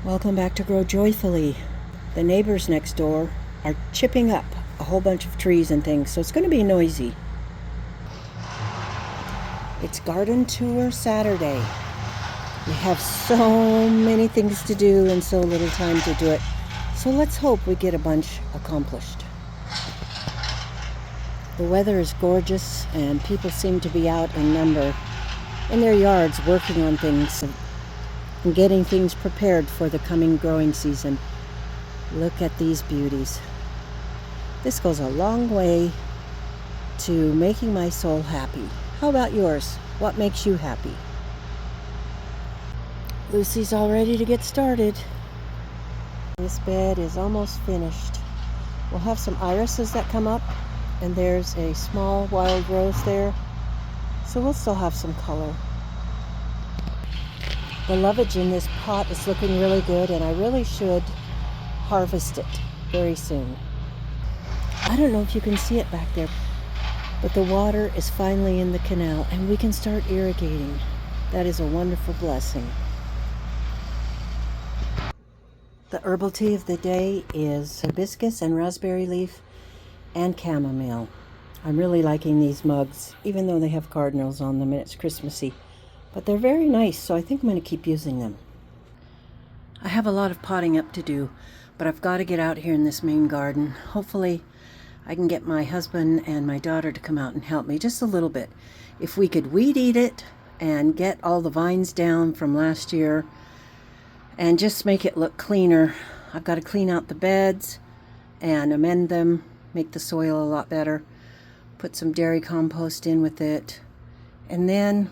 Welcome back to Grow Joyfully. The neighbors next door are chipping up a whole bunch of trees and things, so it's going to be noisy. It's Garden Tour Saturday. We have so many things to do and so little time to do it, so let's hope we get a bunch accomplished. The weather is gorgeous and people seem to be out in number in their yards working on things and getting things prepared for the coming growing season. Look at these beauties. This goes a long way to making my soul happy. How about yours? What makes you happy? Lucy's all ready to get started. This bed is almost finished. We'll have some irises that come up, and there's a small wild rose there, so we'll still have some color. The lovage in this pot is looking really good, and I really should harvest it very soon. I don't know if you can see it back there, but the water is finally in the canal and we can start irrigating. That is a wonderful blessing. The herbal tea of the day is hibiscus and raspberry leaf and chamomile. I'm really liking these mugs, even though they have cardinals on them and it's Christmassy. But they're very nice, so I think I'm going to keep using them. I have a lot of potting up to do, but I've got to get out here in this main garden. Hopefully I can get my husband and my daughter to come out and help me just a little bit. If we could weed eat it and get all the vines down from last year and just make it look cleaner. I've got to clean out the beds and amend them, make the soil a lot better, put some dairy compost in with it, and then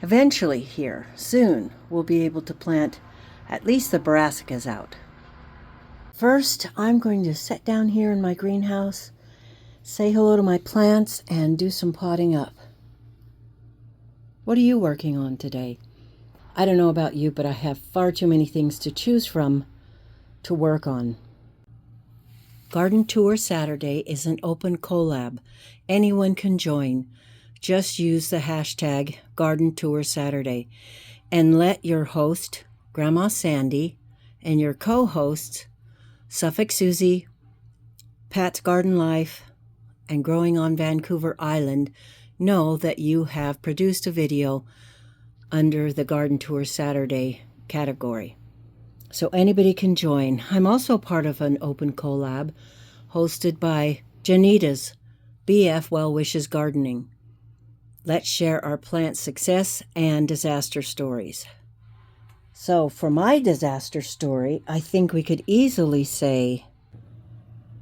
eventually here, soon, we'll be able to plant at least the brassicas out. First, I'm going to sit down here in my greenhouse, say hello to my plants, and do some potting up. What are you working on today? I don't know about you, but I have far too many things to choose from to work on. Garden Tour Saturday is an open collab. Anyone can join. Just use the hashtag Garden Tour Saturday and let your host, Grandma Sandy, and your co-hosts, Suffolk Susie, Pat's Garden Life, and Growing on Vancouver Island, know that you have produced a video under the Garden Tour Saturday category. So anybody can join. I'm also part of an open collab hosted by Janita's BF Well Wishes Gardening. Let's share our plant success and disaster stories. So for my disaster story, I think we could easily say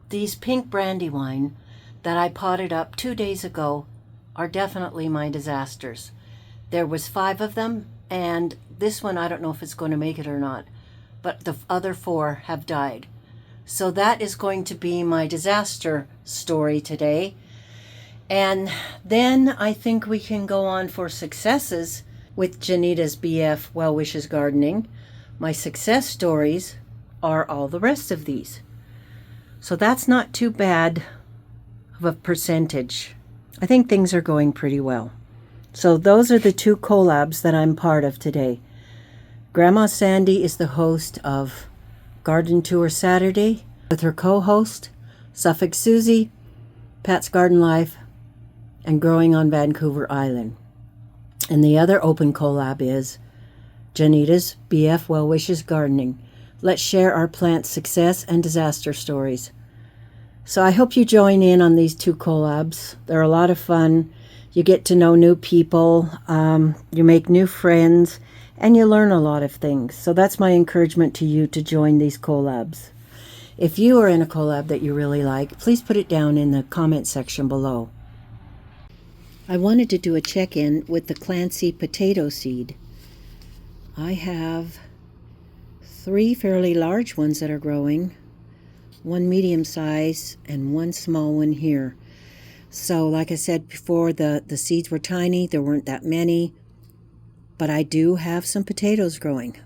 these pink brandywine that I potted up 2 days ago are definitely my disasters. There was 5 of them, and this one I don't know if it's going to make it or not, but the other 4 have died. So that is going to be my disaster story today. And then I think we can go on for successes with Janita's BF Well Wishes Gardening. My success stories are all the rest of these. So that's not too bad of a percentage. I think things are going pretty well. So those are the 2 collabs that I'm part of today. Grandma Sandy is the host of Garden Tour Saturday with her co-host, Suffolk Susie, Pat's Garden Life, and Growing on Vancouver Island. And the other open collab is Janita's BF Well Wishes Gardening. Let's share our plant success and disaster stories. So I hope you join in on these 2 collabs. They're a lot of fun. You get to know new people, you make new friends, and you learn a lot of things. So that's my encouragement to you to join these collabs. If you are in a collab that you really like, please put it down in the comment section below. I wanted to do a check-in with the Clancy potato seed. I have 3 fairly large ones that are growing, 1 medium size, and 1 small one here. So like I said before, the seeds were tiny, there weren't that many, but I do have some potatoes growing.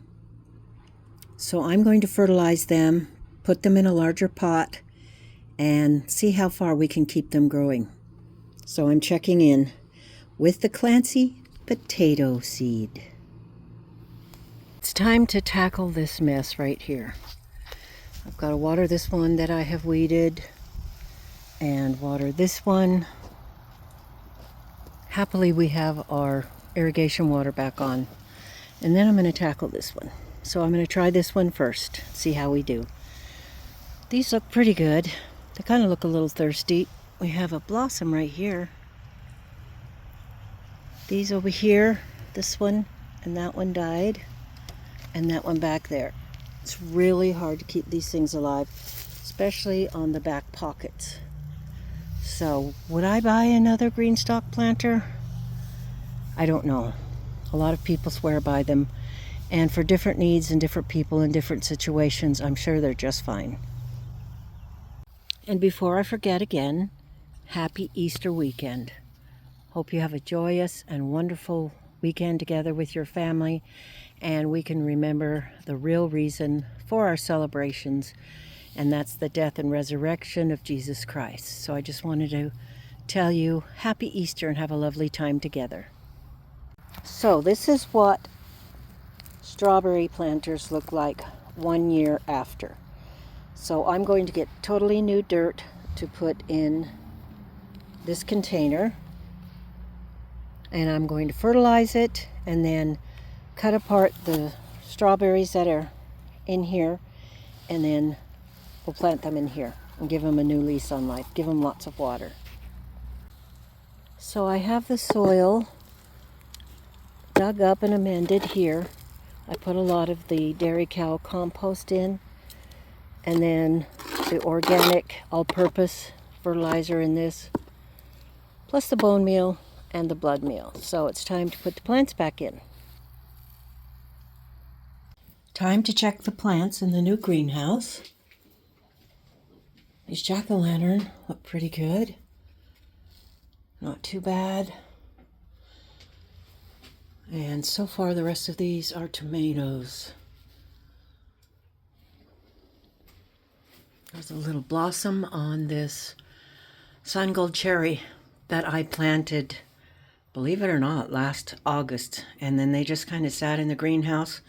So I'm going to fertilize them, put them in a larger pot, and see how far we can keep them growing. So I'm checking in with the Clancy potato seed. It's time to tackle this mess right here. I've got to water this one that I have weeded and water this one. Happily, we have our irrigation water back on. And then I'm going to tackle this one. So I'm going to try this one first, see how we do. These look pretty good. They kind of look a little thirsty. We have a blossom right here. These over here, this one and that one died. And that one back there. It's really hard to keep these things alive, especially on the back pockets. So, would I buy another green stalk planter? I don't know. A lot of people swear by them, and for different needs and different people in different situations, I'm sure they're just fine. And before I forget again, happy Easter weekend. Hope you have a joyous and wonderful weekend together with your family, and we can remember the real reason for our celebrations, and that's the death and resurrection of Jesus Christ. So I just wanted to tell you happy Easter and have a lovely time together. So this is what strawberry planters look like 1 year after. So I'm going to get totally new dirt to put in this container, and I'm going to fertilize it and then cut apart the strawberries that are in here, and then we'll plant them in here and give them a new lease on life. Give them lots of water. So I have the soil dug up and amended here. I put a lot of the dairy cow compost in, and then the organic all-purpose fertilizer in this, plus the bone meal and the blood meal. So it's time to put the plants back in. Time to check the plants in the new greenhouse. These jack-o'-lantern look pretty good. Not too bad. And so far the rest of these are tomatoes. There's a little blossom on this sun gold cherry that I planted, believe it or not, last August. And then they just kind of sat in the greenhouse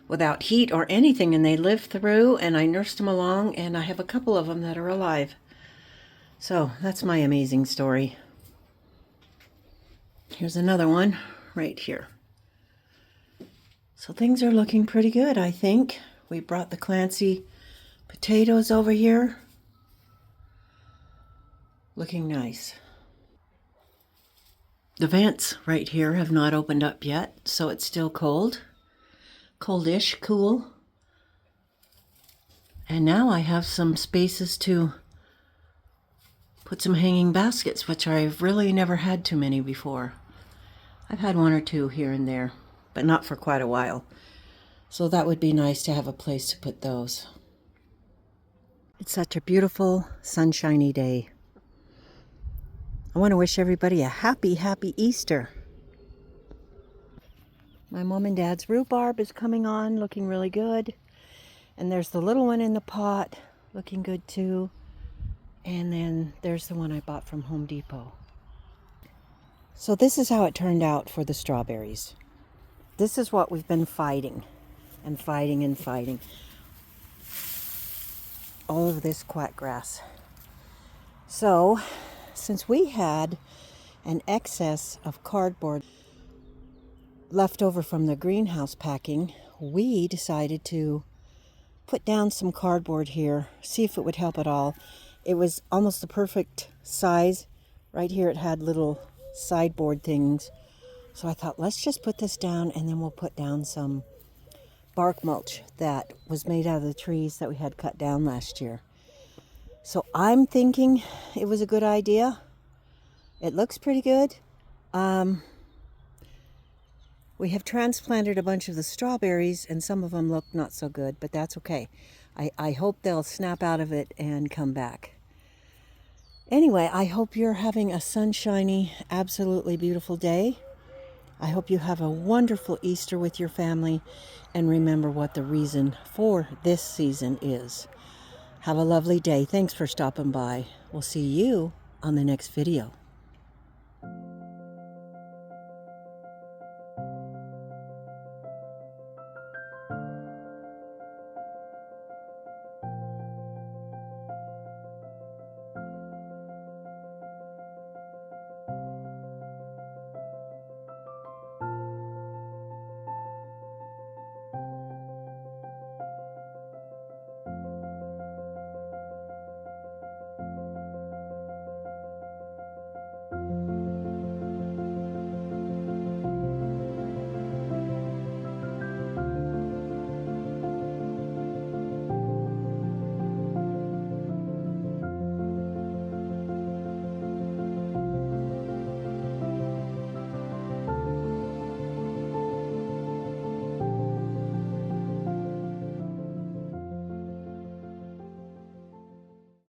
without heat or anything, and they lived through, and I nursed them along, and I have a couple of them that are alive. So that's my amazing story. Here's another one right here. So things are looking pretty good, I think. We brought the Clancy potatoes over here. Looking nice. The vents right here have not opened up yet, so it's still cold. Coldish, cool. And now I have some spaces to put some hanging baskets, which I've really never had too many before. I've had one or two here and there, but not for quite a while. So that would be nice to have a place to put those. It's such a beautiful, sunshiny day. I want to wish everybody a happy, happy Easter. My mom and dad's rhubarb is coming on, looking really good. And there's the little one in the pot, looking good too. And then there's the one I bought from Home Depot. So this is how it turned out for the strawberries. This is what we've been fighting and fighting and fighting. All of this quackgrass. So, since we had an excess of cardboard left over from the greenhouse packing, we decided to put down some cardboard here, see if it would help at all. It was almost the perfect size. Right here it had little sideboard things. So I thought, let's just put this down, and then we'll put down some bark mulch that was made out of the trees that we had cut down last year. So I'm thinking it was a good idea. It looks pretty good. We have transplanted a bunch of the strawberries, and some of them look not so good, but that's okay. I hope they'll snap out of it and come back. Anyway, I hope you're having a sunshiny, absolutely beautiful day. I hope you have a wonderful Easter with your family, and remember what the reason for this season is. Have a lovely day. Thanks for stopping by. We'll see you on the next video.